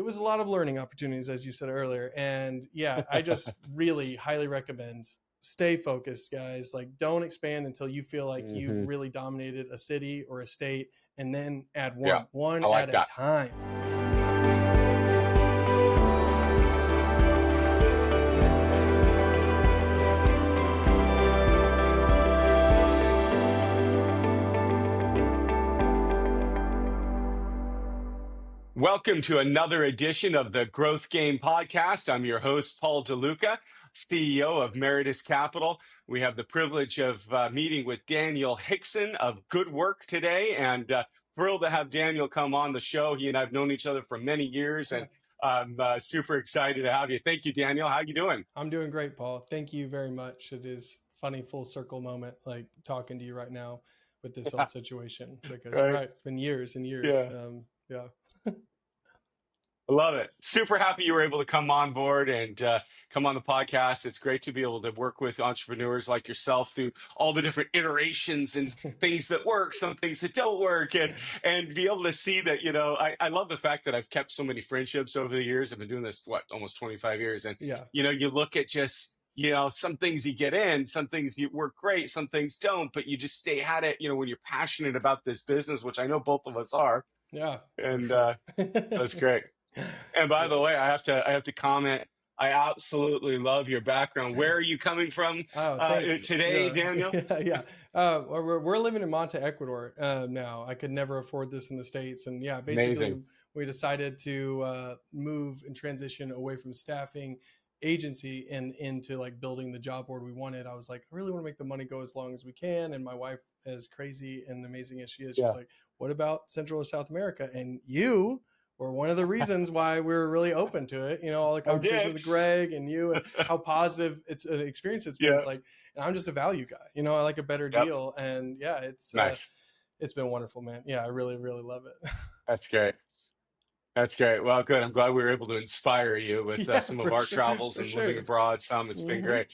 was a lot of learning opportunities, as you said earlier. And yeah, I just really highly recommend stay focused, guys. Like, don't expand until you feel like you've really dominated a city or a state, and then add one like at that. a time. Welcome to another edition of the Growth Game Podcast. I'm your host, Paul DeLuca, CEO of Meritus Capital. We have the privilege of meeting with Daniel Hixon of GoodWork today, and thrilled to have Daniel come on the show. He and I have known each other for many years, and I'm super excited to have you. Thank you, Daniel. How you doing? I'm doing great, Paul. Thank you very much. It is funny, full circle moment, like talking to you right now with this whole situation, because you're right, it's been years and years. Yeah. I love it. Super happy you were able to come on board and come on the podcast. It's great to be able to work with entrepreneurs like yourself through all the different iterations and things that work, some things that don't work, and be able to see that, I love the fact that I've kept so many friendships over the years. I've been doing this, almost 25 years. And, you look at just, some things you get in, some things you work great, some things don't, but you just stay at it, when you're passionate about this business, which I know both of us are. Yeah. And sure. That's great. And by the way, I have to comment. I absolutely love your background. Where are you coming from today, Daniel? We're living in Monte, Ecuador now. I could never afford this in the States. And basically Amazing. We decided to move and transition away from staffing agency and into like building the job board we wanted. I was like, I really want to make the money go as long as we can. And my wife, as crazy and amazing as she is, she was like, what about Central or South America? And you were one of the reasons why we were really open to it. All the conversations with Greg and you, and how positive it's an experience it's been. It's like, and I'm just a value guy. I like a better deal. And it's nice. It's been wonderful, man. Yeah, I really, really love it. That's great. That's great. Well, good. I'm glad we were able to inspire you with some of our travels and living abroad. It's been great.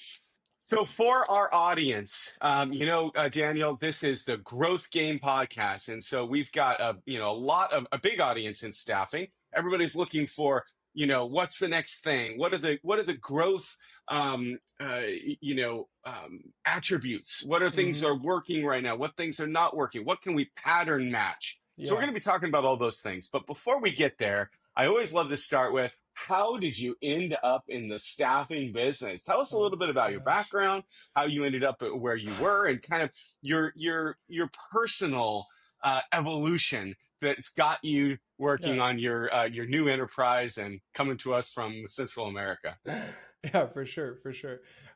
So for our audience, Daniel, this is the Growth Game Podcast. And so we've got a big audience in staffing. Everybody's looking for, what's the next thing? What are the growth, attributes? What are things that are working right now? What things are not working? What can we pattern match? So we're going to be talking about all those things. But before we get there, I always love to start with, how did you end up in the staffing business? Tell us a little bit about your background, how you ended up where you were, and kind of your personal evolution that's got you working on your new enterprise and coming to us from Central America. Yeah, for sure.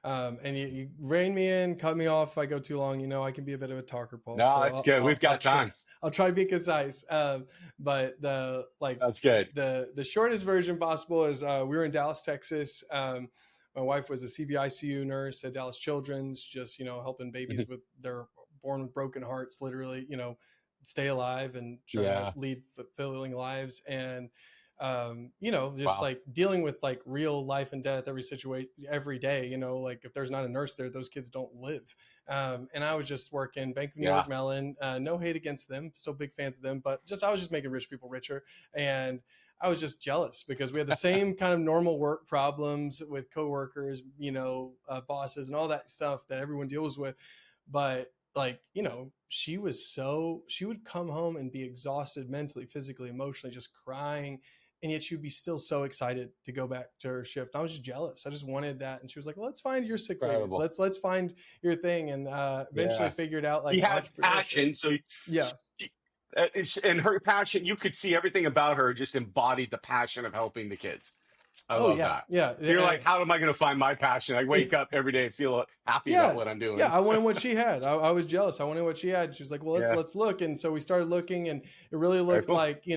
And you rein me in, cut me off if I go too long. I can be a bit of a talker, Paul. No, that's good. We've got time. I'll try to be concise. But that's good. The shortest version possible is we were in Dallas, Texas. My wife was a CVICU nurse at Dallas Children's, just helping babies with their born with broken hearts, literally, stay alive and try to lead fulfilling lives. And like dealing with like real life and death every day, like if there's not a nurse there, those kids don't live. And I was just working Bank of New York Mellon, no hate against them, still big fans of them, but I was just making rich people richer. And I was just jealous because we had the same kind of normal work problems with coworkers, bosses and all that stuff that everyone deals with. But she would come home and be exhausted mentally, physically, emotionally, just crying. And yet she'd be still so excited to go back to her shift. I was just jealous. I just wanted that. And she was like, well, let's find your sick days. Let's find your thing. And eventually figured out like she had passion. So and her passion, you could see everything about her just embodied the passion of helping the kids. I love that. Yeah. So you're like, how am I going to find my passion? I wake up every day and feel happy about what I'm doing. Yeah, I wanted what she had. I was jealous. I wanted what she had. She was like, well, let's look. And so we started looking, and it really looked like,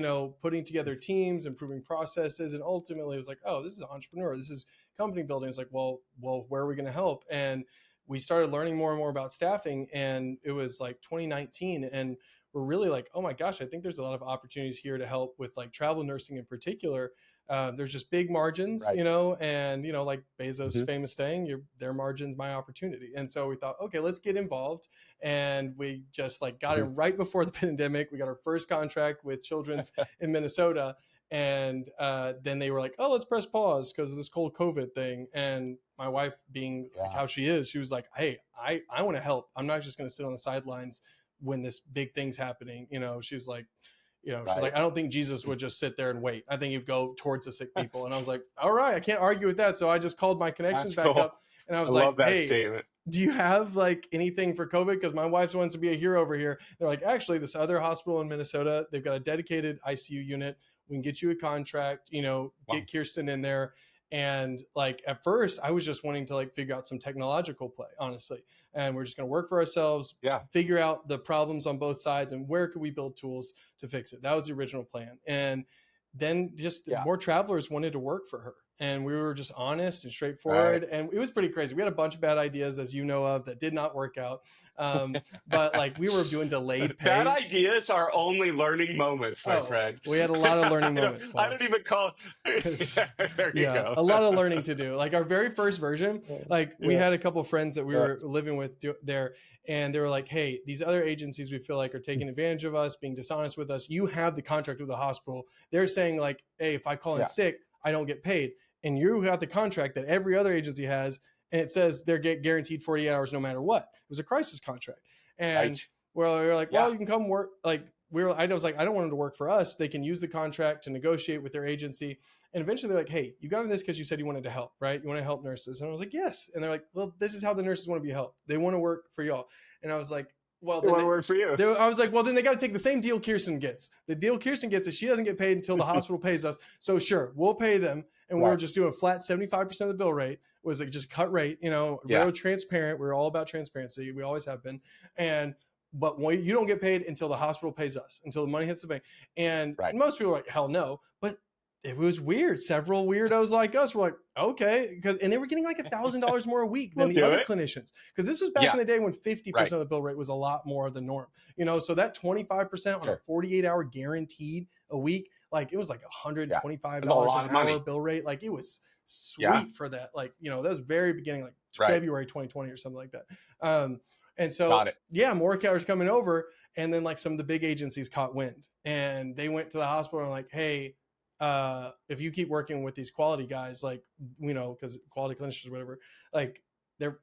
putting together teams, improving processes. And ultimately it was like, oh, this is an entrepreneur. This is company building. It's like, well, where are we going to help? And we started learning more and more about staffing. And it was like 2019. And we're really like, oh my gosh, I think there's a lot of opportunities here to help with like travel nursing in particular. There's just big margins, and, like Bezos' famous saying, their margin's my opportunity. And so we thought, okay, let's get involved. And we just like got in right before the pandemic. We got our first contract with Children's in Minnesota. And then they were like, oh, let's press pause because of this whole COVID thing. And my wife, being like Yeah. how she is, she was like, hey, I want to help. I'm not just going to sit on the sidelines when this big thing's happening. She's like, she's like, I don't think Jesus would just sit there and wait. I think he'd go towards the sick people. And I was like, all right, I can't argue with that. So I just called my connections That's back cool. up, and I I was like, love that hey, statement. do you have like anything for COVID? Because my wife wants to be a hero over here. They're like, actually, this other hospital in Minnesota, they've got a dedicated ICU unit. We can get you a contract, get Kirsten in there. And like at first I was just wanting to like figure out some technological play, honestly. And we're just going to work for ourselves, figure out the problems on both sides and where could we build tools to fix it. That was the original plan. And then just more travelers wanted to work for her. And we were just honest and straightforward. Right. And it was pretty crazy. We had a bunch of bad ideas, as you know of, that did not work out. But like we were doing delayed pay. Bad ideas are only learning moments, my friend. We had a lot of learning moments. I don't even call it. There you go. A lot of learning to do. Like our very first version, like we had a couple of friends that we were living with there. And they were like, hey, these other agencies we feel like are taking advantage of us, being dishonest with us. You have the contract with the hospital. They're saying like, hey, if I call in sick, I don't get paid. And you have the contract that every other agency has. And it says they're guaranteed 48 hours no matter what. It was a crisis contract. And we were like, well, you can come work. Like I was like, I don't want them to work for us. They can use the contract to negotiate with their agency. And eventually they're like, hey, you got in this because you said you wanted to help, right? You want to help nurses. And I was like, yes. And they're like, well, this is how the nurses want to be helped. They want to work for y'all. And I was like, well, they want to work for you. I was like, well, then they got to take the same deal Kirsten gets. The deal Kirsten gets is she doesn't get paid until the hospital pays us. So sure, we'll pay them. And we were just doing flat 75% of the bill rate. Was like just cut rate, very transparent. We're all about transparency. We always have been. But you don't get paid until the hospital pays us, until the money hits the bank. And most people are like, hell no. But it was weird. Several weirdos like us were like, okay. And they were getting like $1,000 more a week than the other clinicians. Because this was back in the day when 50% of the bill rate was a lot more of the norm. So that 25% on a 48-hour guaranteed a week, like it was like $125 an hour bill rate. Like it was sweet for that. Like, that was very beginning, like February 2020 or something like that. And so, more carriers coming over. And then like some of the big agencies caught wind and they went to the hospital and like, hey, if you keep working with these quality guys, like, because quality clinicians or whatever, like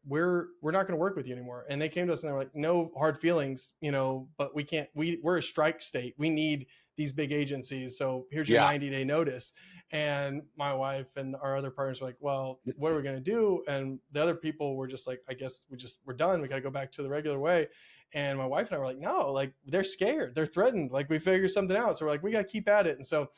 we're not going to work with you anymore. And they came to us and they're like, no hard feelings, but we can't, we're a strike state. We need these big agencies. So here's your 90-day notice. And my wife and our other partners were like, well, what are we going to do? And the other people were just like, I guess we're done. We got to go back to the regular way. And my wife and I were like, no, like they're scared. They're threatened. Like we figure something out. So we're like, we got to keep at it. And so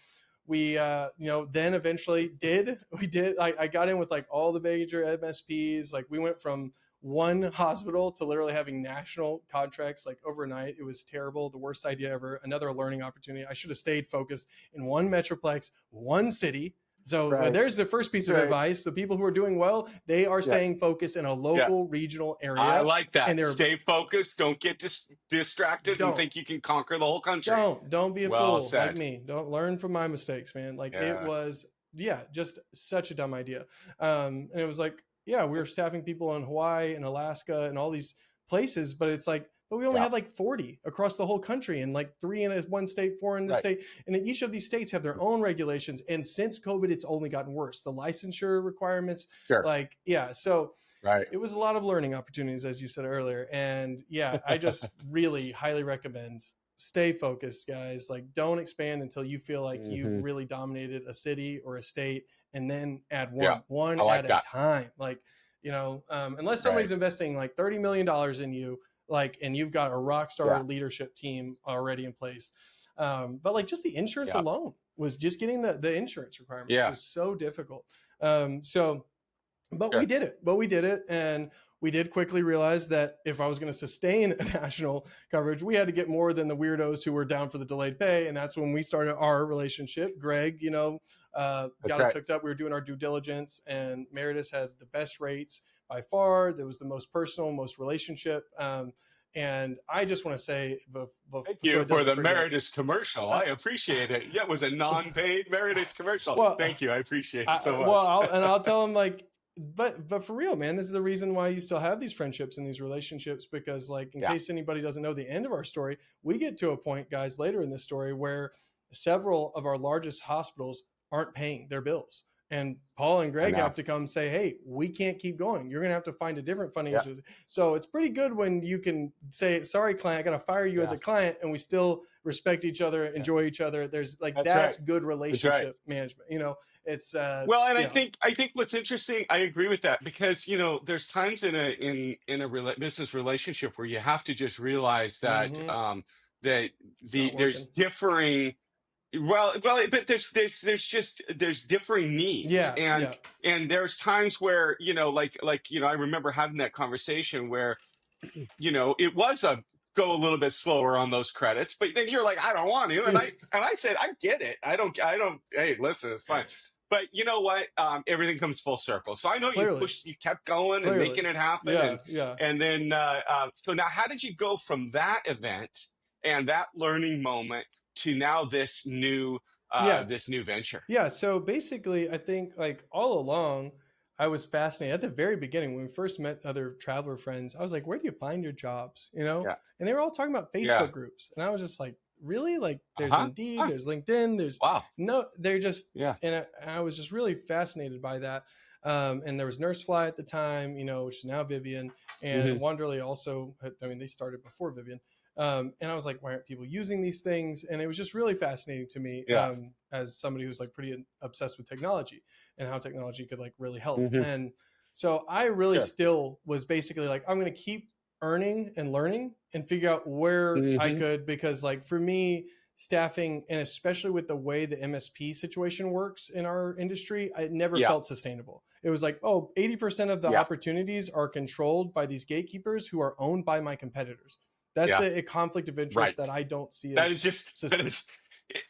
we, then eventually I got in with like all the major MSPs. Like we went from one hospital to literally having national contracts like overnight. It was terrible. The worst idea ever. Another learning opportunity. I should have stayed focused in one metroplex, one city. So there's the first piece of advice. The people who are doing well, they are staying focused in a local regional area. I like that. And stay focused. Don't get distracted and think you can conquer the whole country. Don't be a fool like me. Don't learn from my mistakes, man. Like it was, just such a dumb idea. And it was like, we were staffing people in Hawaii and Alaska and all these places, but it's like, but we only had like 40 across the whole country and like 3 in one state, 4 in the state. And each of these states have their own regulations. And since COVID, it's only gotten worse. The licensure requirements, so it was a lot of learning opportunities, as you said earlier. And I just really highly recommend stay focused, guys. Like don't expand until you feel like you've really dominated a city or a state, and then add one at a time. Like, unless somebody's investing like $30 million in you, like, and you've got a rock star leadership team already in place. But like just the insurance alone was just getting the insurance requirements was so difficult. But we did it. And we did quickly realize that if I was going to sustain a national coverage, we had to get more than the weirdos who were down for the delayed pay. And that's when we started our relationship. Greg, got us hooked up. We were doing our due diligence, and Meritus had the best rates by far. That was the most personal, most relationship. And I just want to say, thank you for the Meritus commercial. I appreciate it. Yeah, it was a non-paid Meritus commercial. Well, thank you. I appreciate it so much. Well, I'll tell them like, but for real, man, this is the reason why you still have these friendships and these relationships, because like in case anybody doesn't know the end of our story, we get to a point, guys, later in this story where several of our largest hospitals aren't paying their bills. And Paul and I Greg know. have to come say, hey, we can't keep going. You're going to have to find a different funding Yeah. agency. So it's pretty good when you can say, sorry, client, I got to fire you as a client, and we still respect each other, enjoy each other. There's like, that's good relationship management. You know, it's well, and I think what's interesting, I agree with that, because you know there's times in a business relationship where you have to just realize that that there's differing. Well, but there's differing needs, and there's times where like I remember having that conversation where it was a go a little bit slower on those credits, but then you're like, I don't want to, and I said, I get it, I don't. Hey, listen, it's fine. But you know what? Everything comes full circle. So I know you kept going and making it happen, and then so now, how did you go from that event and that learning moment to now this new venture? Yeah. So basically, I think like all along, I was fascinated at the very beginning when we first met other traveler friends. I was like, where do you find your jobs? You know, and they were all talking about Facebook groups, and I was just like, really? Like, there's Indeed, there's LinkedIn, there's they're just and I was just really fascinated by that. And there was NurseFly at the time, which is now Vivian, and Wanderly also. I mean, they started before Vivian. And I was like, why aren't people using these things? And it was just really fascinating to me as somebody who's like pretty obsessed with technology and how technology could like really help. And so I really still was basically like, I'm going to keep earning and learning and figure out where I could, because like for me, staffing, and especially with the way the MSP situation works in our industry, it never felt sustainable. It was like, 80% of the opportunities are controlled by these gatekeepers who are owned by my competitors. That's a conflict of interest that I don't see.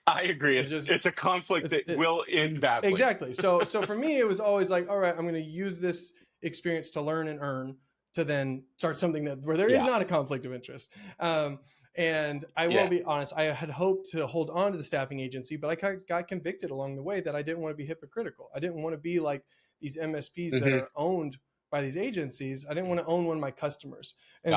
I agree. It's a conflict that will end badly. Exactly. So for me, it was always like, all right, I'm going to use this experience to learn and earn to then start something where there is not a conflict of interest. And I will be honest, I had hoped to hold on to the staffing agency, but I got convicted along the way that I didn't want to be hypocritical. I didn't want to be like these MSPs that are owned by these agencies. I didn't want to own one of my customers. And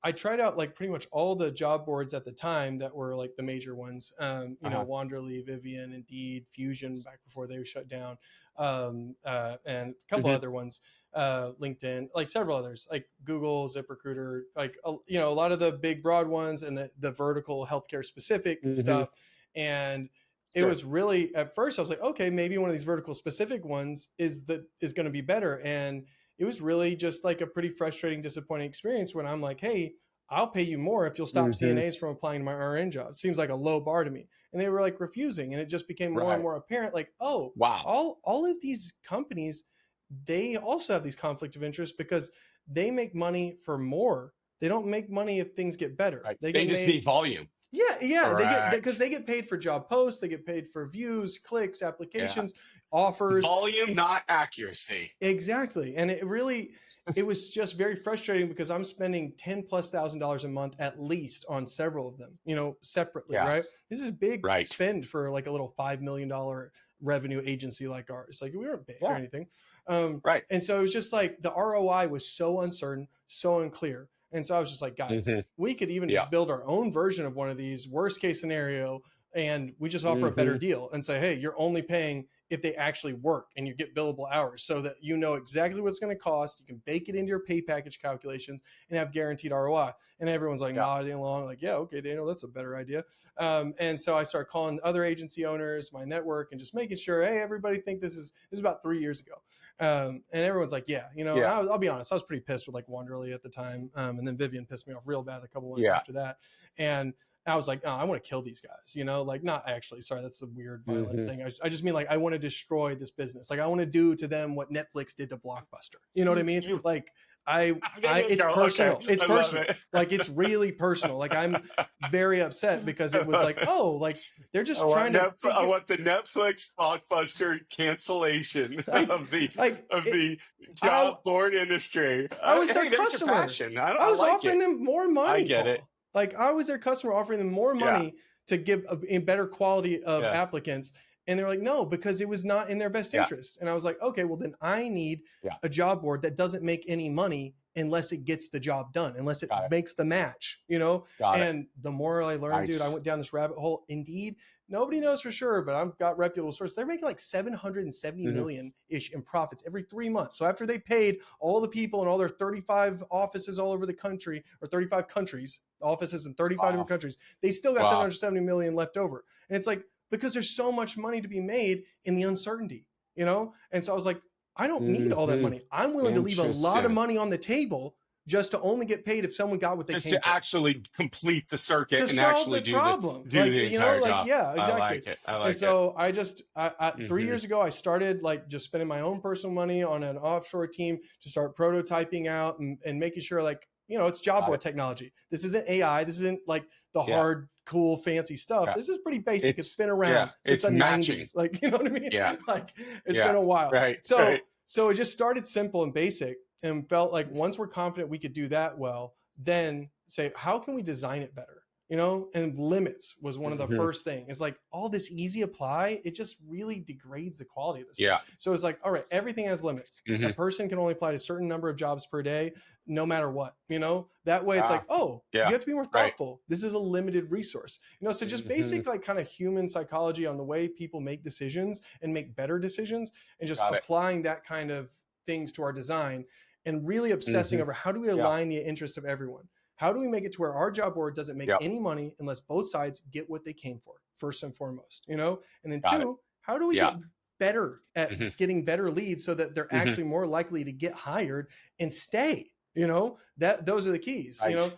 I tried out like pretty much all the job boards at the time that were like the major ones, Wanderly, Vivian, Indeed, Fusion back before they were shut down, and a couple other ones, LinkedIn, like several others, like Google, ZipRecruiter, like, a lot of the big broad ones, and the vertical healthcare specific stuff. And it was really, at first I was like, okay, maybe one of these vertical specific ones is going to be better. And it was really just like a pretty frustrating, disappointing experience when I'm like, hey, I'll pay you more if you'll stop CNAs from applying to my RN job. It seems like a low bar to me. And they were like refusing. And it just became more and more apparent, like, oh, wow, all of these companies, they also have these conflict of interest because they make money for more. They don't make money if things get better. Right. They just need volume. Yeah. Because they get paid for job posts, they get paid for views, clicks, applications, offers. Volume, not accuracy. Exactly. And it was just very frustrating because I'm spending $10,000+ a month at least on several of them, separately, right? This is a big spend for like a little $5 million revenue agency like ours. Like, we weren't big or anything. And so it was just like the ROI was so uncertain, so unclear. And so I was just like, guys, we could even just build our own version of one of these, worst case scenario, and we just offer a better deal and say, hey, you're only paying if they actually work and you get billable hours, so that you know exactly what it's going to cost. You can bake it into your pay package calculations and have guaranteed ROI. And everyone's like nodding along, like, yeah, okay, Daniel, that's a better idea. And so I started calling other agency owners, my network, and just making sure, hey, everybody think this is about 3 years ago. And everyone's like, I'll be honest, I was pretty pissed with like Wanderly at the time. And then Vivian pissed me off real bad a couple months after that. And I was like, oh, I want to kill these guys, like, not actually, sorry, that's a weird violent thing. I just mean like, I want to destroy this business. Like, I want to do to them what Netflix did to Blockbuster. You know what I mean? Like, it's personal. Okay. It's personal. Like, it's really personal. Like, I'm very upset because it was like, oh, like they're just I want the Netflix Blockbuster cancellation of the job board industry. I was their customer. I was offering them more money. I get it. Like, I was their customer, offering them more money to give a better quality of applicants. And they're like, no, because it was not in their best interest. And I was like, okay, well then I need a job board that doesn't make any money unless it gets the job done, unless it Got it. makes the match, you know? Got it. And the more I learned, dude, I Nice. went down this rabbit hole. Indeed, nobody knows for sure, but I've got reputable sources. They're making like 770 million-ish in profits every 3 months. So after they paid all the people in all their 35 offices all over the country, or 35 countries, offices in 35 different countries, they still got 770 million left over. And it's like, because there's so much money to be made in the uncertainty, you know? And so I was like, I don't need all that money. I'm willing to leave a lot of money on the table just to only get paid if someone got what they came to for. actually complete the circuit To and solve actually the problem. do like, the you know, entire like, job. yeah, exactly. I like it. I like and so it. I just, 3 years ago, I started like just spending my own personal money on an offshore team to start prototyping out and making sure, like, you know, it's job board technology. This isn't AI. This isn't like the hard, cool, fancy stuff. This is pretty basic. It's been around since the matching. 90s. Like, you know what I mean? Yeah. Like, it's been a while. Right. So it just started simple and basic, and felt like once we're confident we could do that well, then say, how can we design it better? You know, and limits was one of the first things. It's like, all this easy apply, it just really degrades the quality of this stuff. So it's like, all right, everything has limits. A person can only apply to a certain number of jobs per day, no matter what, you know? That way it's like, oh, you have to be more thoughtful. This is a limited resource. You know, so just basic, like, kind of human psychology on the way people make decisions and make better decisions, and just applying that kind of things to our design, and really obsessing over how do we align the interests of everyone? How do we make it to where our job board doesn't make any money unless both sides get what they came for, first and foremost, you know? And then two, how do we get better at getting better leads so that they're actually more likely to get hired and stay? You know, that those are the keys, you know?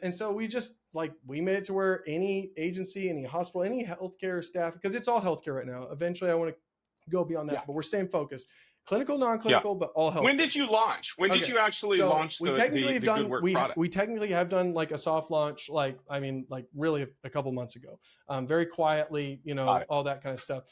And so we just, like, we made it to where any agency, any hospital, any healthcare staff, because it's all healthcare right now. Eventually I want to go beyond that, but we're staying focused. Clinical, non-clinical, but all health. When did you launch? When did you actually launch the GoodWork product? We technically have done like a soft launch, like, I mean, like really a couple months ago, very quietly, you know, all that kind of stuff.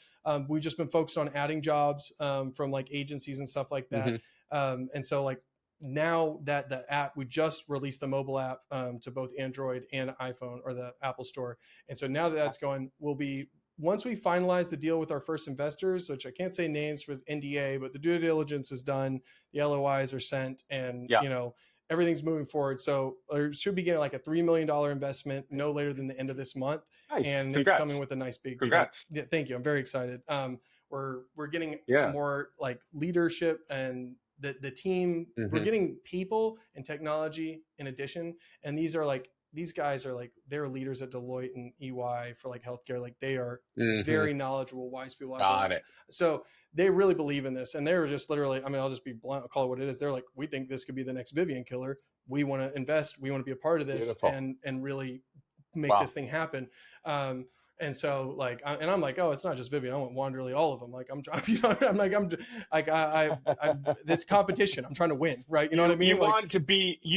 We've just been focused on adding jobs from like agencies and stuff like that. And so, like, now that the app, we just released the mobile app to both Android and iPhone, or the Apple Store. And so now that that's going, we'll be, once we finalize the deal with our first investors, which I can't say names with NDA, but the due diligence is done, the LOIs are sent, and you know, everything's moving forward. So we should be getting like a $3 million investment no later than the end of this month. Nice. And Congrats. it's coming with a nice big Congrats. Yeah, thank you. I'm very excited. We're getting more like leadership, and the team, we're getting people and technology in addition. And these guys are like, they're leaders at Deloitte and EY for like healthcare. Like, they are very knowledgeable, wise people. Got it. So they really believe in this. And they were just literally, I mean, I'll just be blunt, I'll call it what it is. They're like, we think this could be the next Vivian killer. We want to invest. We want to be a part of this. and really make this thing happen. And so, like, I'm like, oh, it's not just Vivian. I want Wanderly, all of them. Like, I'm it's competition. I'm trying to win, right? You know what I mean? You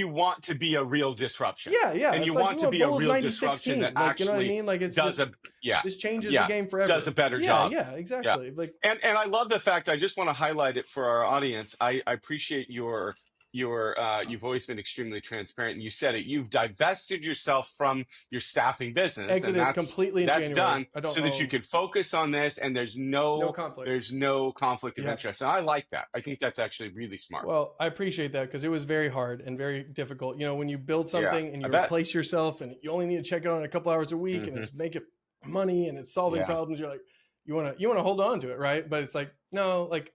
want to be a real disruption. Yeah. And you want to be a real disruption that like, actually, you know what I mean? Like, it's does just, this changes the game forever. Does a better job. Yeah, exactly. Yeah. Like, and I love the fact, I just want to highlight it for our audience. I appreciate your you've always been extremely transparent, and you said it. You've divested yourself from your staffing business, exited and completely. That's done, so that you can focus on this, and there's no conflict. There's no conflict of interest, and I like that. I think that's actually really smart. Well, I appreciate that, because it was very hard and very difficult. You know, when you build something and you replace yourself, and you only need to check it on a couple hours a week, and it's making money and it's solving problems, you're like, you want to hold on to it, right? But it's like, no, like,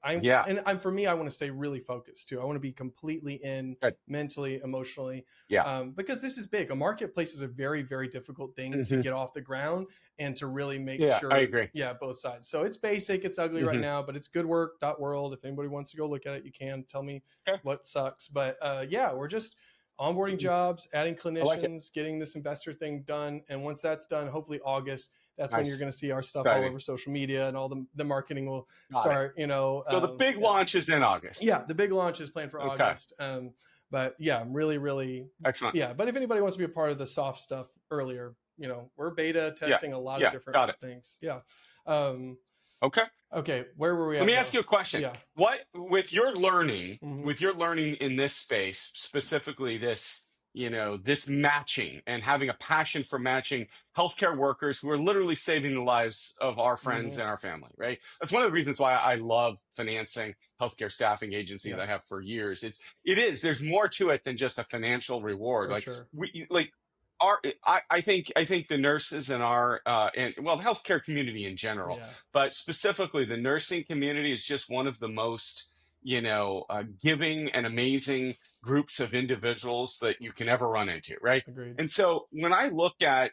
for me, I want to stay really focused too. I want to be completely in mentally, emotionally, because this is big. A marketplace is a very, very difficult thing to get off the ground and to really make sure. I agree. Yeah, both sides. So it's basic, it's ugly right now, but it's GoodWork.world. If anybody wants to go look at it, you can. Tell me what sucks. But we're just onboarding jobs, adding clinicians, getting this investor thing done. And once that's done, hopefully August, that's when you're going to see our stuff all over social media, and all the marketing will start, you know. So the big launch is in August. Yeah, the big launch is planned for August. But yeah, I'm really, really excellent. Yeah, but if anybody wants to be a part of the soft stuff earlier, you know, we're beta testing a lot of different things. Yeah. Okay. Where were we at? Let me ask you a question. Yeah. What, with your learning in this space, specifically this this matching and having a passion for matching healthcare workers who are literally saving the lives of our friends Hmm. and our family, right? That's one of the reasons why I love financing healthcare staffing agencies. Yeah, I have for years. There's more to it than just a financial reward. for Like sure. we like our I think the nurses in our and well, the healthcare community in general, Yeah, but specifically the nursing community is just one of the most giving and amazing groups of individuals that you can ever run into, right? agreed. And so when I look at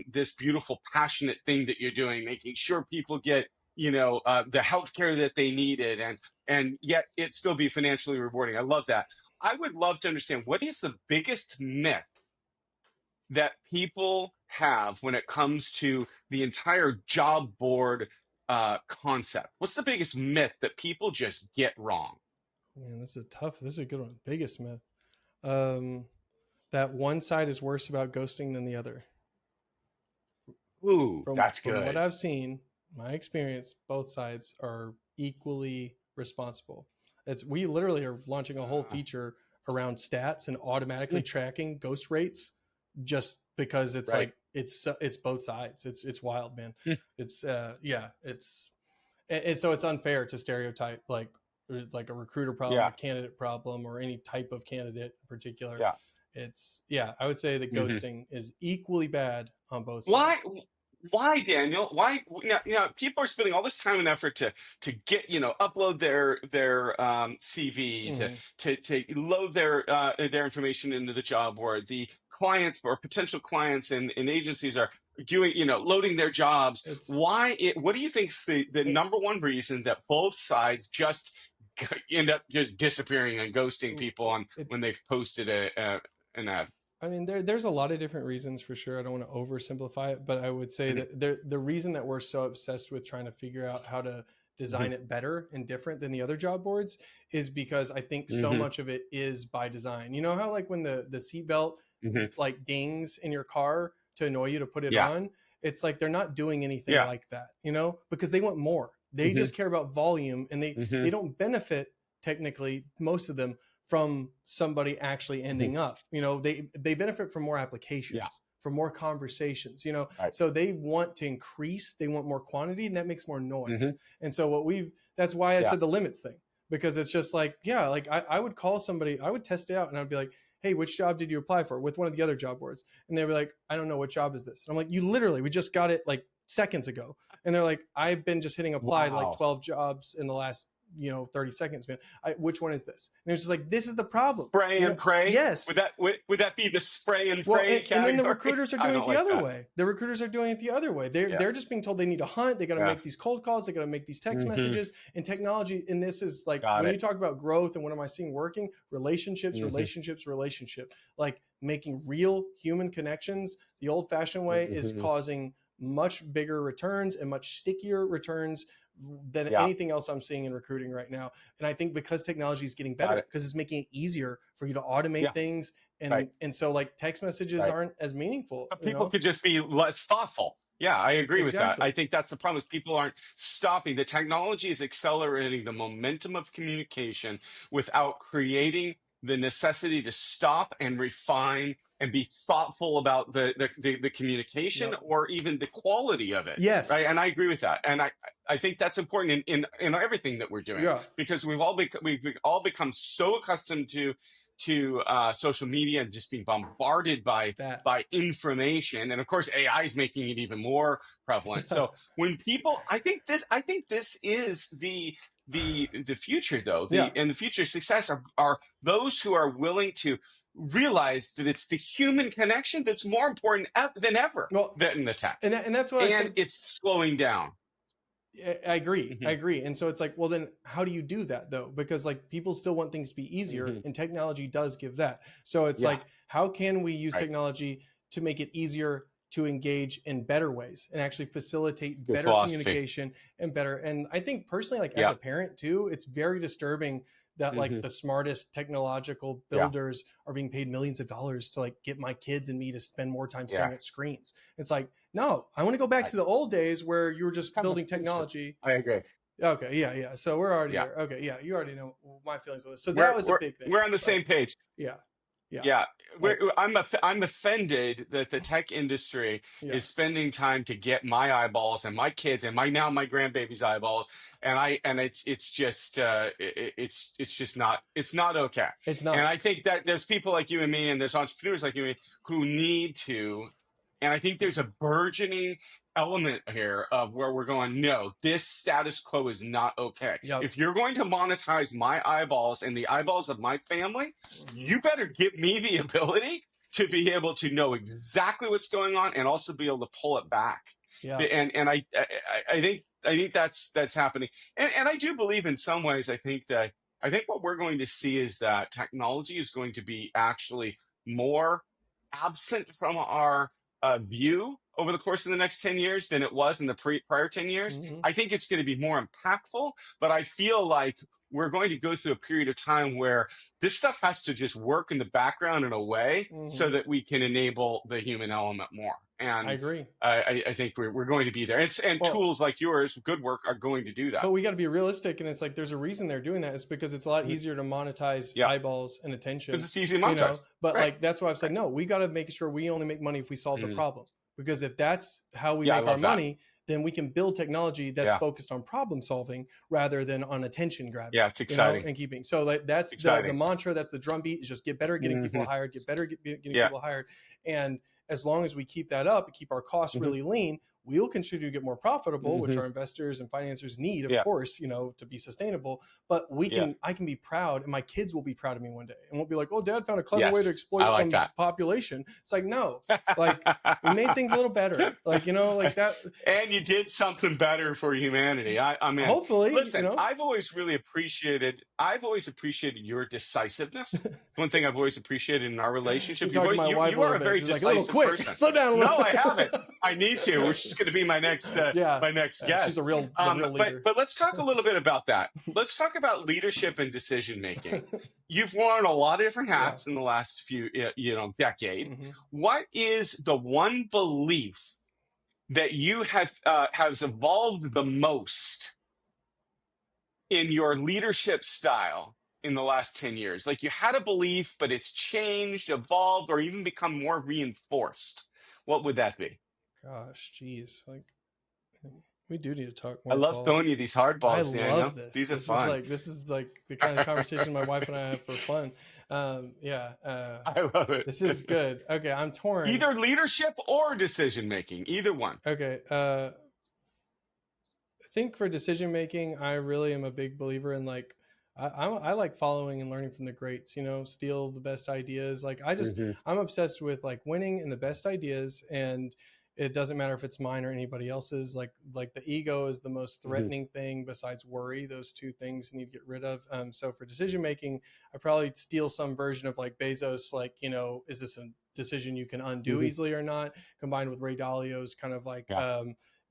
this beautiful, passionate thing that you're doing, making sure people get, the healthcare that they needed, and yet it still be financially rewarding. I love that. I would love to understand, what is the biggest myth that people have when it comes to the entire job board concept? What's the biggest myth that people just get wrong? Man, this is a good one. Biggest myth. Um, that one side is worse about ghosting than the other. Ooh, that's From what good. I've seen, my experience, both sides are equally responsible. We literally are launching a whole Uh, feature around stats and automatically mm, tracking ghost rates, just because it's right. like it's both sides. It's wild, man. Mm, It's yeah, it's and so it's unfair to stereotype like a recruiter problem or yeah. candidate problem or any type of candidate in particular. Yeah. It's yeah, I would say that Hmm. ghosting is equally bad on both Why? sides. Why, Daniel? Why? People are spending all this time and effort to get, upload their CV, to Mhm. to load their information into the job board. The clients or potential clients and agencies are doing, loading their jobs. It's Why? What do you think's the it, number one reason that both sides just end up just disappearing and ghosting people on it when they've posted an ad? I mean, there's a lot of different reasons for sure. I don't want to oversimplify it, but I would say Mhm, that the reason that we're so obsessed with trying to figure out how to mhm, design it better and different than the other job boards is because I think so mhm, much of it is by design. You know how like when the seatbelt mhm. like dings in your car to annoy you to put it Yeah. on? It's like they're not doing anything Yeah. like that, because they want more. They Mhm, just care about volume, and they mhm, don't benefit technically, most of them, from somebody actually mhm. ending up. They benefit from more Yeah. applications, from more conversations. Right. So they want to increase, they want more quantity, and that makes more noise. Mhm. And so that's why I Yeah. said the limits thing, because it's just like, yeah, like I would call somebody, I would test it out, and I'd be like, hey, which job did you apply for with one of the other job boards? And they were like, I don't know, what job is this? And I'm like, you literally, we just got it like seconds ago. And they're like, I've been just hitting apply to like Wow. 12 jobs in the last 30 seconds, man. Which one is this? And it's just like, this is the problem. Spray and pray. Yes. Would that be the spray and Well, pray and then the category? recruiters are I doing it don't the like other that. way. The recruiters are doing it the other way. They're Yeah. they're just being told they need to hunt. They got to Yeah. make these cold calls. They got to make these text Mhm. messages. And technology in this is like, Got when it. you talk about growth and what am I seeing working? Relationships, Mhm. relationships, relationship. Like making real human connections the old-fashioned way is Mhm. causing much bigger returns and much stickier returns than Yeah. anything else I'm seeing in recruiting right now. And I think because technology is getting Got better, it. because it's making it easier for you to automate Yeah. things, Right. and so like text messages Right. aren't as meaningful, So people could just be less thoughtful. Yeah, I agree with that. I Exactly. think that's the problem, is people aren't stopping. The technology is accelerating the momentum of communication without creating the necessity to stop and refine and be thoughtful about the communication Yep. or even the quality of it. Right. Yes. And I agree with that. And I think that's important in everything that we're doing, Yeah. because we've all become so accustomed to social media and just being bombarded by That. information, and of course AI is making it even more prevalent. So when people, I think this is the future, though. Yeah. The future success are those who are willing to realize that it's the human connection that's more important than ever Well, than the tech, and that's what I and said. it's slowing down. I agree. I Hmm. agree. And so it's like, well, then how do you do that though? Because like people still want things to be easier, Hmm. and technology does give that. So it's Yeah. like, how can we use Right. technology to make it easier to engage in better ways and actually facilitate Good better philosophy. communication and better. And I think personally, like as a Yeah. parent too, it's very disturbing that like Hmm. the smartest technological Yeah. builders are being paid millions of dollars to like get my kids and me to spend more time Yeah. staring at screens. It's like, no, I want to go back Right. to the old days where you were just Have a building technology. I agree. Okay, yeah, yeah. So we're already Yeah. there. Okay, yeah, you already know my feelings on this. So that we're was a we're big thing, we're on the right? same page. Yeah. Yeah. Yeah, Like, I'm offended that the tech industry yeah, is spending time to get my eyeballs and my kids and my grandbaby's eyeballs, and it's just it's just not, it's not okay. it's And not. I think that there's people like you and me, and there's entrepreneurs like you and me who need to, and I think there's a burgeoning element here of where we're going, no, this status quo is not okay. Yep. If you're going to monetize my eyeballs and the eyeballs of my family, Mhm. you better give me the ability to be able to know exactly what's going on and also be able to pull it back. Yeah. And I think that's happening. And I do believe in some ways, I think what we're going to see is that technology is going to be actually more absent from our view over the course of the next 10 years than it was in the prior 10 years. Hmm. I think it's going to be more impactful, but I feel like we're going to go through a period of time where this stuff has to just work in the background in a way Hmm. so that we can enable the human element more. I And agree. I think we're going to be there. And Well, tools like yours, GoodWork, are going to do that. but we got to be realistic, and it's like there's a reason they're doing that. It's because it's a lot Mhm. easier to monetize Yeah, eyeballs and because attention, it's easy to you know. monetize. But Right, like that's why I've said right. no. We got to make sure we only make money if we solve the Mhm. problem. Because if that's how we Yeah, I make our love that. money, then we can build technology that's Yeah, focused on problem solving rather than on attention grabbing, yeah, it's you know, exciting. and keeping. So like that's the Exciting. mantra. That's the drumbeat. Is just get better at getting people Hmm. hired. Get better at getting Yeah. people hired. And as long as we keep that up and keep our costs Hmm. really lean, we'll continue to get more profitable, which Hmm. our investors and financiers need, of Yeah. course, you know, to be sustainable. But Yeah. I can be proud, and my kids will be proud of me one day, and won't be like, "Oh, Dad found a clever way to Yes, exploit I like some that. population." It's like, no, like we made things a little better, like, you know, like that. And you did something better for humanity. I mean, Hopefully, you listen, know. I've always appreciated your decisiveness. It's one thing I've always appreciated in our You relationship. talked to my wife a You are little a bit. very She's like, a little decisive quick, person. slow down a No, little. I haven't. I need to. Which is going to be Yeah, my next she's guest. the real leader. But let's talk a little bit about that. Let's talk about leadership and decision making. You've worn a lot of different Yeah. hats in the last few decade. Hmm. What is the one belief that you have has evolved the most in your leadership style in the last 10 years? Like, you had a belief, but it's changed, evolved, or even become more reinforced. What would that be? Gosh, geez, like we do need to talk I more, love Paul. throwing you these hard I balls, love Daniel. this. These are fun. This is like the kind of conversation my wife and I have for fun. Yeah, I love it. this is good. Okay, I'm torn. Either leadership or decision making, either one. Okay, I think for decision making, I really am a big believer in like I like following and learning from the greats. You know, steal the best ideas. Like Hmm. I'm obsessed with like winning and the best ideas, and it doesn't matter if it's mine or anybody else's. Like the ego is the most Hmm. threatening thing besides worry. Those two things you need to get rid of. So for decision making, I probably steal some version of like Bezos. Like, you know, is this a decision you can undo Hmm. easily or not? Combined with Ray Dalio's kind of like Yeah.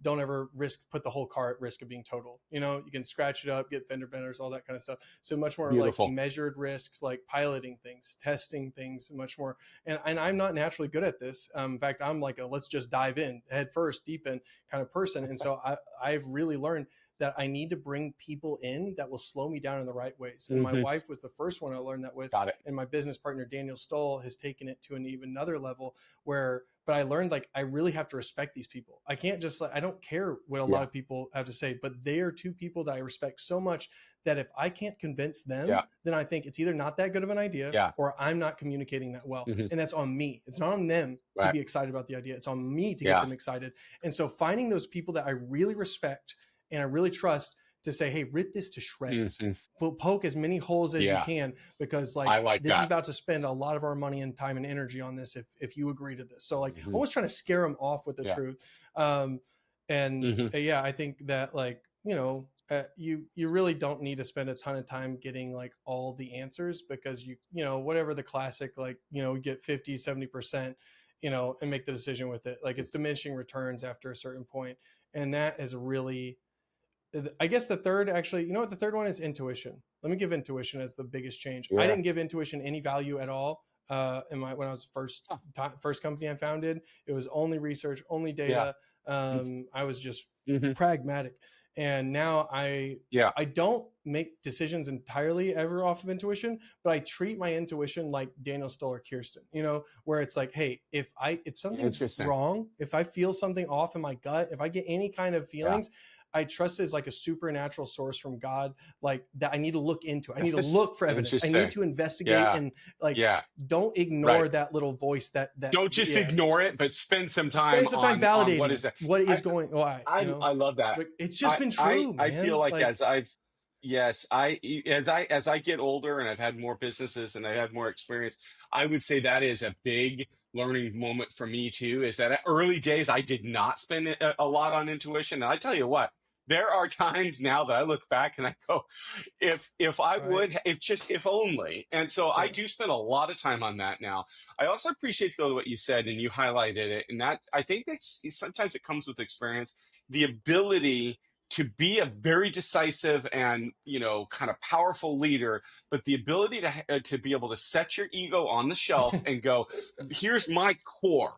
don't ever put the whole car at risk of being totaled. You know, you can scratch it up, get fender benders, all that kind of stuff. So much more like Beautiful. measured risks, like piloting things, testing things, much more. And I'm not naturally good at this. In fact, I'm like a let's just dive in head first, deep in kind of person. And so I've really learned that I need to bring people in that will slow me down in the right ways. And my Hmm. wife was the first one I learned that with. Got it. And my business partner, Daniel Stoll, has taken it to an even another level where, but I learned like I really have to respect these people. I can't just like, I don't care what a lot Yeah. of people have to say, but they are two people that I respect so much that if I can't convince them, Yeah. then I think it's either not that good of an idea Yeah. or I'm not communicating that well. Hmm. And that's on me. It's not on them to Right. be excited about the idea. It's on me to get Yeah. them excited. And so finding those people that I really respect and I really trust to say, hey, rip this to shreds. Hmm. Poke as many holes as you Yeah. can, because I like like this is that. about to spend a lot of our money and time and energy on this if you agree to this. So like Hmm. almost trying to scare them off with the Yeah. truth. And Hmm. yeah, I think that like, you know, you really don't need to spend a ton of time getting like all the answers, because you know, whatever the classic, like, you know, get 50-70%, you know, and make the decision with it. Like it's diminishing returns after a certain point. And that is really, I guess the third, actually, you know what, the third one is intuition. Let me give intuition as the biggest change. I Yeah. didn't give intuition any value at all when I was first company I founded. It was only research, only Yeah. data. I was just Hmm. pragmatic. And now Yeah. I don't make decisions entirely ever off of intuition, but I treat my intuition like Daniel Stoller Kirsten, you know, where it's like, hey, if something's Interesting. wrong, if I feel something off in my gut, if I get any kind of Yeah. feelings, I trust it as like a supernatural source from God, like that I need to look into. I need to look for evidence. I need Interesting. to investigate Yeah. and like Yeah. don't ignore Right. that little voice that Don't just yeah. ignore it, but spend some time Spend some time on what is validating that. what I is going on, you know? I love that. Like it's just been true, I feel man. like Like as I've yes, as I get older and I've had more businesses and I have more experience, I would say that is a big learning moment for me too. Is that at early days I did not spend a lot on intuition, and I tell you what, there are times now that I look back and I go, if I right. would, if only. And so I Yeah. do spend a lot of time on that now. I also appreciate though what you said and you highlighted it, and that I think that sometimes it comes with experience, the ability to be a very decisive and kind of powerful leader, but the ability to be able to set your ego on the shelf and go, here's my core,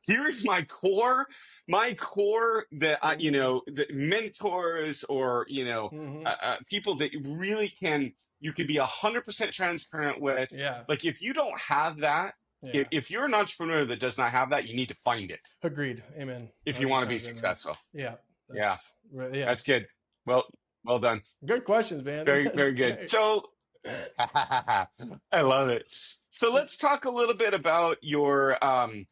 here's my core that I, the mentors or Mm-hmm. people that you can be 100% transparent with. Yeah. Like if you don't have that, Yeah. if you're an entrepreneur that does not have that, you need to find it Agreed. Amen. if you want to be 100% amen. successful. Yeah. Yeah, Yeah. that's good. Well, well done. Good questions, man. Very, That's very good. great. So I love it. So let's talk a little bit about your, kind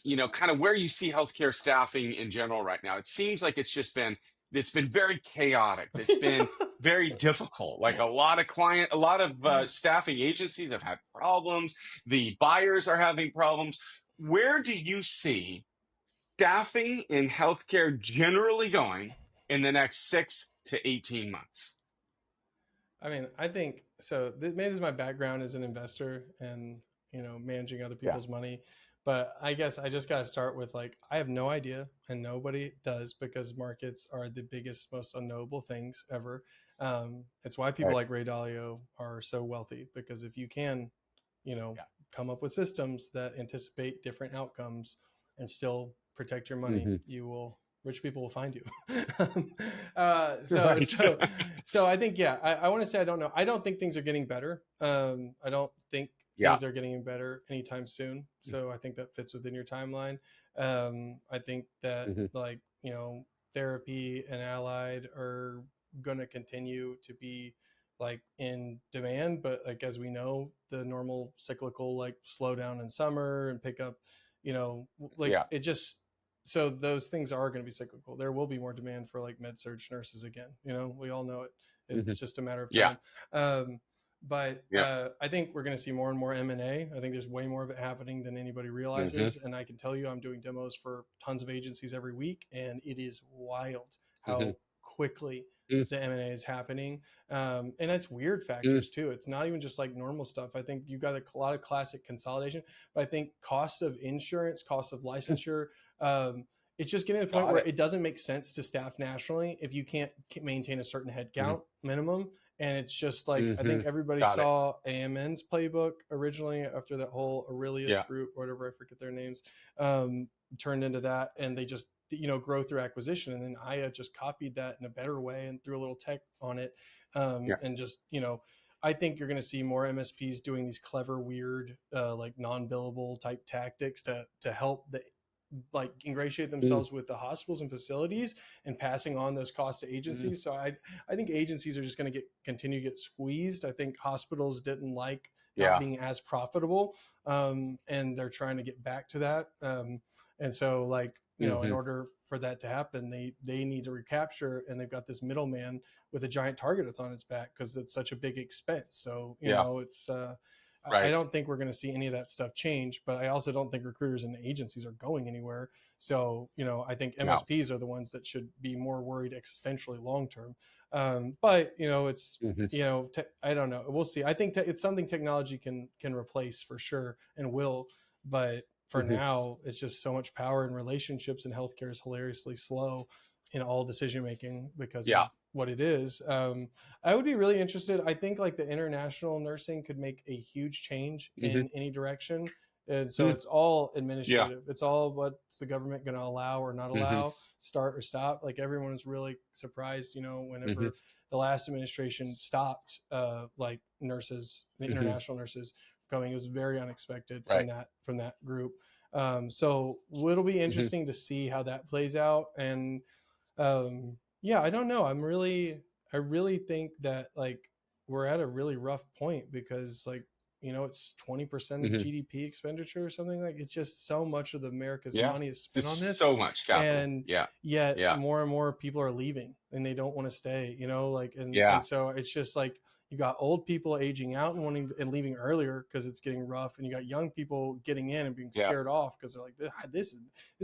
of where you see healthcare staffing in general right now. It seems like it's been very chaotic. It's been very difficult. Like a lot of staffing agencies have had problems. The buyers are having problems. Where do you see staffing in healthcare generally going in the next 6 to 18 months? I mean, I think so. Maybe this is my background as an investor and managing other Yeah. people's money. But I guess I just got to start with like I have no idea, and nobody does because markets are the biggest, most unknowable things ever. It's why people Right. like Ray Dalio are so wealthy because if you can, Yeah. come up with systems that anticipate different outcomes and still protect your money, rich people will find you. Right. So I think, yeah, I want to say, I don't know. I don't think things are getting better. I don't think Yeah. things are getting better anytime soon. So I think that fits within your timeline. I think that like, therapy and allied are going to continue to be like in demand, but like, as we know, the normal cyclical, like slowdown in summer and pick up, like Yeah. it just, so those things are going to be cyclical. There will be more demand for like med surg nurses again. We all know it. It's just a matter of Yeah. time. But Yeah. I think we're going to see more and more M&A. I think there's way more of it happening than anybody realizes. And I can tell you, I'm doing demos for tons of agencies every week, and it is wild how quickly the M&A is happening. And that's weird factors too. It's not even just like normal stuff. I think you got a lot of classic consolidation, but I think cost of insurance, cost of licensure, it's just getting to the point where it doesn't make sense to staff nationally if you can't maintain a certain headcount minimum. And it's just like, I think everybody saw AMN's playbook originally after that whole Aurelius group, or whatever, I forget their names, turned into that. And they just, grow through acquisition. And then Aya just copied that in a better way and threw a little tech on it. And just, I think you're going to see more MSPs doing these clever, weird, like non-billable type tactics to help like ingratiate themselves with the hospitals and facilities and passing on those costs to agencies. So I think agencies are just going to continue to get squeezed. I think hospitals didn't like not being as profitable. And they're trying to get back to that. And so like, in order for that to happen, they need to recapture, and they've got this middleman with a giant target that's on its back because it's such a big expense. So, it's, I don't think we're going to see any of that stuff change, but I also don't think recruiters and agencies are going anywhere. So, I think MSPs are the ones that should be more worried existentially long-term. But, it's, I don't know. We'll see. I think it's something technology can replace for sure and will, but for now, it's just so much power in relationships, and healthcare is hilariously slow in all decision making because of what it is. I would be really interested. I think like the international nursing could make a huge change in any direction. And so it's all Yeah. administrative. It's all what's the government going to allow or not Mm-hmm. allow, start or stop. Like everyone was really surprised, you know, Mm-hmm. whenever the last administration stopped like nurses, the Mm-hmm. international nurses coming. It was very unexpected Right. from that group. So it'll be Mm-hmm. interesting to see how that plays out. And yeah, I don't know. I really think that like we're at a really rough point because like, you know, it's 20% of Mm-hmm. GDP expenditure or something. Like it's just so much of America's Yeah. money is spent There's on this. so much capital. And Yeah. yet Yeah. more and more people are leaving and they don't want to stay, you know, like, Yeah. and so it's just like, you got old people aging out and wanting and leaving earlier because it's getting rough, and you got young people getting in and being Yeah. scared off because they're like, this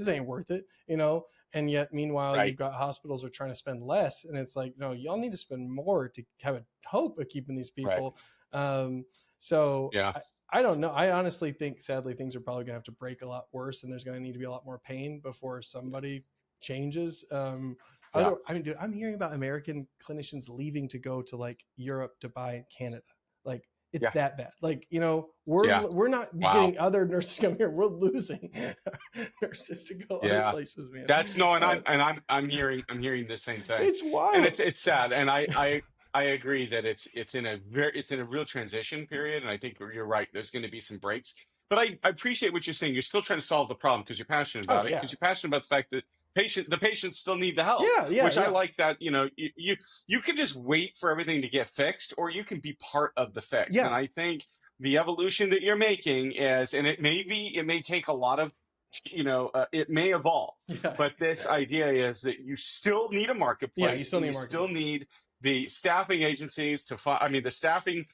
ain't worth it, you know. And yet, meanwhile, Right. you've got hospitals are trying to spend less, and it's like, no, y'all need to spend more to have a hope of keeping these people. So Yeah. I don't know. I honestly think, sadly, things are probably gonna have to break a lot worse, and there's gonna need to be a lot more pain before somebody changes. Yeah. I mean, dude, I'm hearing about American clinicians leaving to go to like Europe, Dubai, and Canada. Like it's Yeah. that bad. Like, you know, Yeah. we're not Wow. getting other nurses coming here. We're losing nurses to go other Yeah. places, man. That's no, and I'm hearing the same thing. It's wild. And it's sad. And I agree that it's in a real transition period. And I think you're right. There's going to be some breaks. But I appreciate what you're saying. You're still trying to solve the problem because you're passionate about it. yeah. Because you're passionate about the fact that the patients still need the help. Yeah, Which yeah. I like that, you know, you can just wait for everything to get fixed, or you can be part of the fix. Yeah. And I think the evolution that you're making is, and it may take a lot of, you know, it may evolve, but this idea is that you still need a marketplace. Yeah, you still need a marketplace. Still need the staffing agencies to find. I mean, the staffing,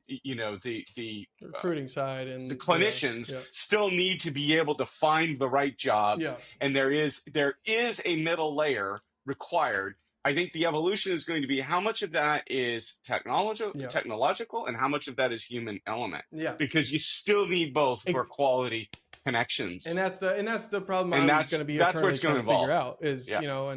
you know, the recruiting side and the clinicians still need to be able to find the right jobs. Yeah. And there is a middle layer required. I think the evolution is going to be how much of that is technological and how much of that is human element. Yeah. Because you still need both for quality connections. And that's the problem I'm going to be eternally trying to figure out is, you know,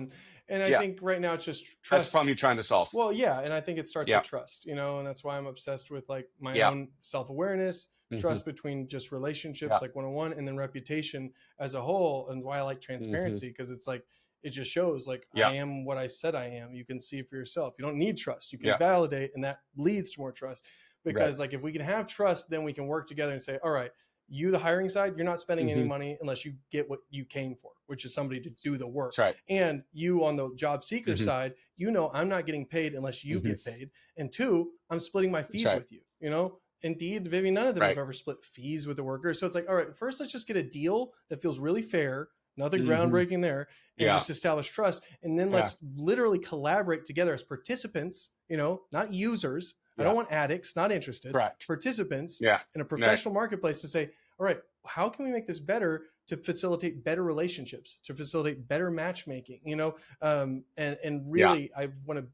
and I think right now it's just trust. That's the problem you're trying to solve. Well, yeah. And I think it starts with trust, you know, and that's why I'm obsessed with like my own self-awareness, trust between just relationships, like one-on-one, and then reputation as a whole. And why I like transparency, because it's like, it just shows like I am what I said I am. You can see for yourself. You don't need trust. You can validate, and that leads to more trust. Because like if we can have trust, then we can work together and say, all right, you, the hiring side, you're not spending any money unless you get what you came for, which is somebody to do the work. Right. And you on the job seeker side, you know, I'm not getting paid unless you get paid. And two, I'm splitting my fees with you, you know? Indeed, Vivian, none of them have ever split fees with the workers. So it's like, all right, first let's just get a deal that feels really fair, nothing groundbreaking there, and just establish trust. And then let's literally collaborate together as participants, you know, not users. I don't want addicts, not interested. Participants in a professional marketplace to say, all right, how can we make this better to facilitate better relationships, to facilitate better matchmaking, you know? And really, I want to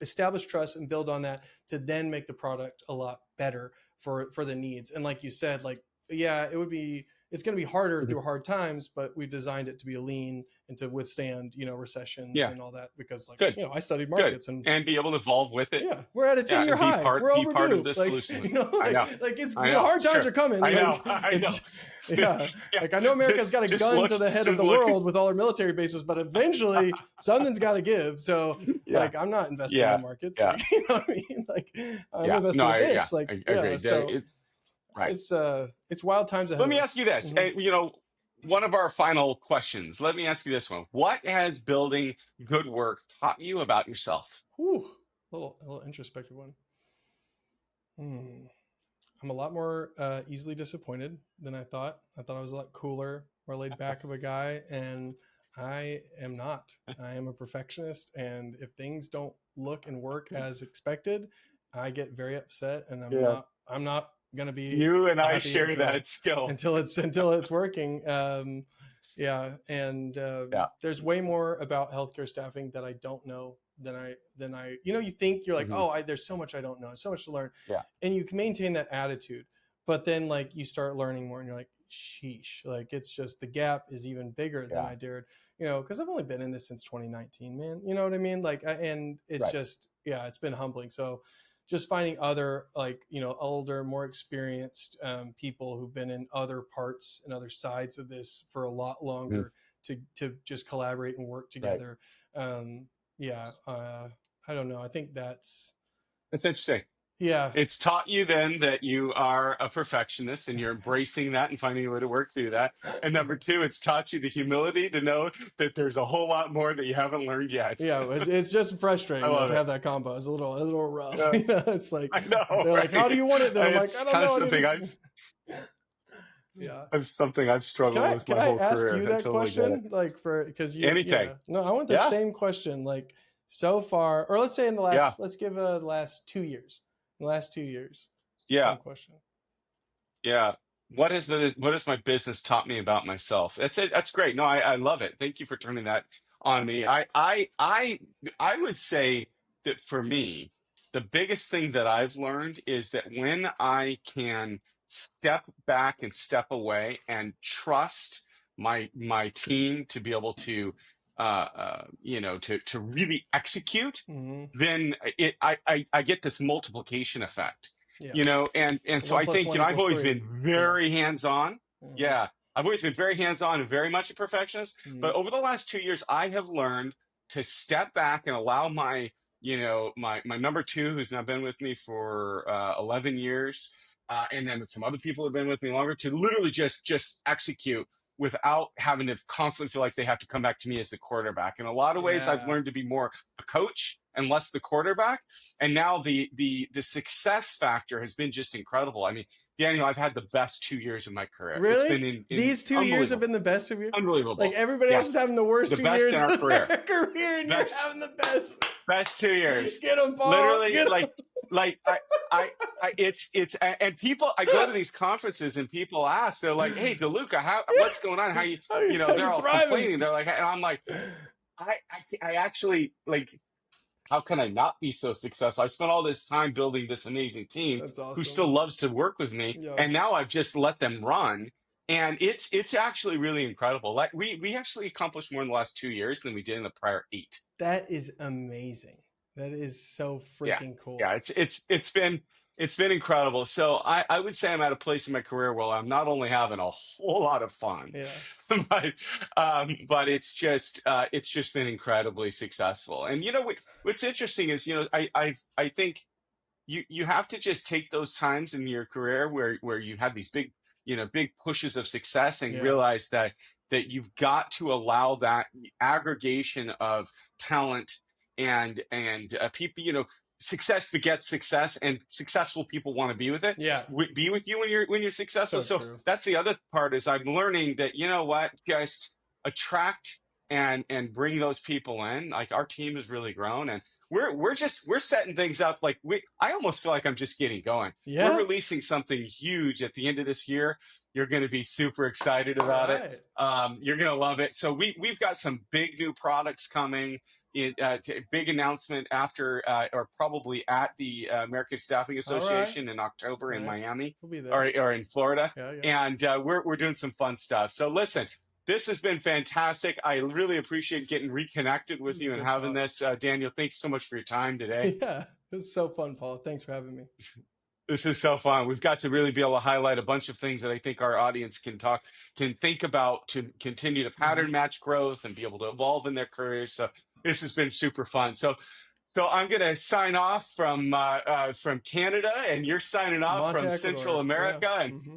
establish trust and build on that to then make the product a lot better for the needs. And like you said, like, yeah, it's going to be harder through hard times, but we've designed it to be lean and to withstand, you know, recessions and all that, because like, you know, I studied markets and be able to evolve with it. Yeah. We're at a 10-year high. We're overdue. Part of this like, solution. You know, like, I know. Like it's I know. hard times are coming. I know. Like, I know. Yeah. Like I know America's got a gun to the head of the world with all our military bases, but eventually something's got to give. So like, I'm not investing in the markets. Like, you know what I mean? Like I'm investing in this. Like, I agree. So it's wild times ahead. So let me ask you this. You know, one of our final questions. Let me ask you this one. What has building GoodWork taught you about yourself? Whew, a little introspective one. I'm a lot more easily disappointed than I thought. I thought I was a lot cooler, more laid back of a guy, and I am not. I am a perfectionist, and if things don't look and work as expected, I get very upset, and I'm not going to be. You and I share that skill until it's working. There's way more about healthcare staffing that I don't know than I you know, you think you're like, there's so much I don't know, so much to learn. And you can maintain that attitude, but then like you start learning more and you're like, sheesh, like it's just the gap is even bigger than I dared, you know, because I've only been in this since 2019, man. You know what I mean? Like, and it's just, it's been humbling. So just finding other, like, older, more experienced people who've been in other parts and other sides of this for a lot Mhm. longer to just collaborate and work Right. together. Yeah, I don't know. I think that's, That's interesting. yeah, It's taught you then that you are a perfectionist and you're embracing that and finding a way to work through that. And number two, it's taught you the humility to know that there's a whole lot more that you haven't learned yet. yeah. It's just I frustrating though love to it. have that combo. It's a little rough. Yeah, It's like I know, they're like, "How do right? you want it?" Then I'm like, "I It's don't kind of know. I something didn't." Yeah. I've Can struggled I with can my I whole ask career. you I that totally get it. question? Like, for because Anything. yeah. No, I want the Yeah. same question. Like, so far, or let's say in the Yeah. last, let's give the last 2 years. The last 2 years. Yeah. Same question. Yeah. What has my business taught me about myself? That's it. That's great. No, I love it. Thank you for turning that on me. I would say that for me, the biggest thing that I've learned is that when I can step back and step away and trust my team to be able to to really execute, Hmm. then I get this multiplication effect, Yeah. and so One I plus think, one I've equals always three. been Yeah. very hands-on. Hmm. Yeah, I've always been very hands-on and very much a perfectionist. Hmm. But over the last 2 years, I have learned to step back and allow my number two, who's now been with me for 11 years, and then some other people have been with me longer, to literally just execute without having to constantly feel like they have to come back to me as the quarterback. In a lot of ways, I've Yeah. learned to be more a coach and less the quarterback. And now the success factor has been just incredible. I mean, Daniel, I've had the best 2 years of my career. It's Really? been in These 2 years have unbelievable, been the best of you? Like unbelievable. everybody else is Yes, having the worst the two best in years our of their career. career, and you're Best having the best. best 2 years. Get them, Paul. Literally, Get them. like and people. I go to these conferences and people ask. They're like, "Hey, DeLuca, what's going on? How you How They're you all thriving? complaining. They're like, and I'm like, I actually like. How can I not be so successful? I've spent all this time building this amazing team That's who awesome. still loves to work with me, Yeah. and now I've just let them run, and it's actually really incredible. Like we actually accomplished more in the last 2 years than we did in the prior 8. That is amazing. That is so Yeah, freaking cool. yeah, it's been incredible. So I would say I'm at a place in my career where I'm not only having a whole lot of fun, Yeah. but it's just been incredibly successful. And what's interesting is, I think you have to just take those times in your career where you have these big pushes of success, and Yeah. realize that you've got to allow that aggregation of talent and people. Success begets success, and successful people want to be with it, Yeah. be with you when you're successful. So So true. that's the other part, is I'm learning that, just attract and bring those people in. Like, our team has really grown, and we're setting things up. Like, I almost feel like I'm just getting going. We're Yeah. releasing something huge at the end of this year. You're going to be super excited All about it. right. You're going to love it. So we've got some big new products coming. Big announcement after, or probably at the American Staffing All right. Association in October in Nice. Miami, We'll be or there. or in Florida, Yeah. Yeah. and we're doing some fun stuff. So listen, this has been fantastic. I really appreciate getting reconnected This with is a you and good having talk. this. Daniel, thanks so much for your time today. Yeah. This is so fun, Paul. Thanks for having me. This is so fun. We've got to really be able to highlight a bunch of things that I think our audience can think about to continue to Hmm. pattern match growth and be able to evolve in their careers. So this has been super fun. So I'm going to sign off from Canada, and you're signing off Monte, from Central Ecuador. Yeah. America. And Hmm.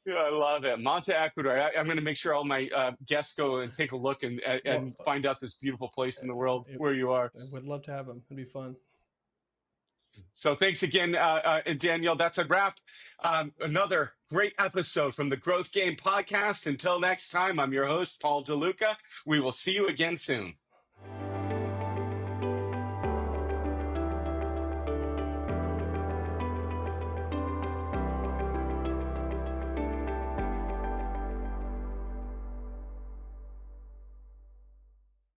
yeah, I love it, Monte, Ecuador. I'm going to make sure all my guests go and take a look Well, and find out this beautiful place in the world where you are. I would love to have them. It'd be fun. So thanks again, and Danielle. That's a wrap. Another great episode from the Growth Game podcast. Until next time, I'm your host, Paul DeLuca. We will see you again soon.